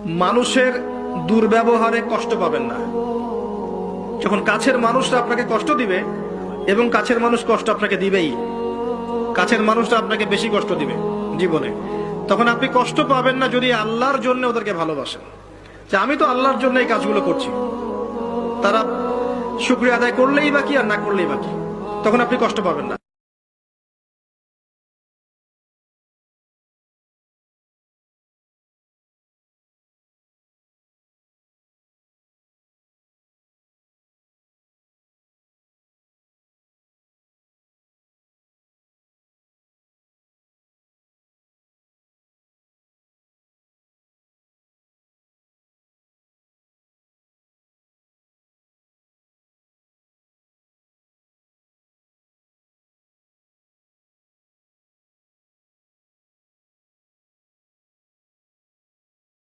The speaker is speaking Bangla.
মানুষের দুর্ব্যবহারে কষ্ট পাবেন না। যখন কাছের মানুষরা আপনাকে কষ্ট দিবে, এবং কাছের মানুষ কষ্ট আপনাকে দিবেই, কাছের মানুষরা আপনাকে বেশি কষ্ট দিবে জীবনে, তখন আপনি কষ্ট পাবেন না যদি আল্লাহর জন্য ওদেরকে ভালোবাসেন, যে আমি তো আল্লাহর জন্য এই কাজগুলো করছি, তারা শুকরিয়া আদায় করলেই বা কি আর না করলেই বা কি, তখন আপনি কষ্ট পাবেন না।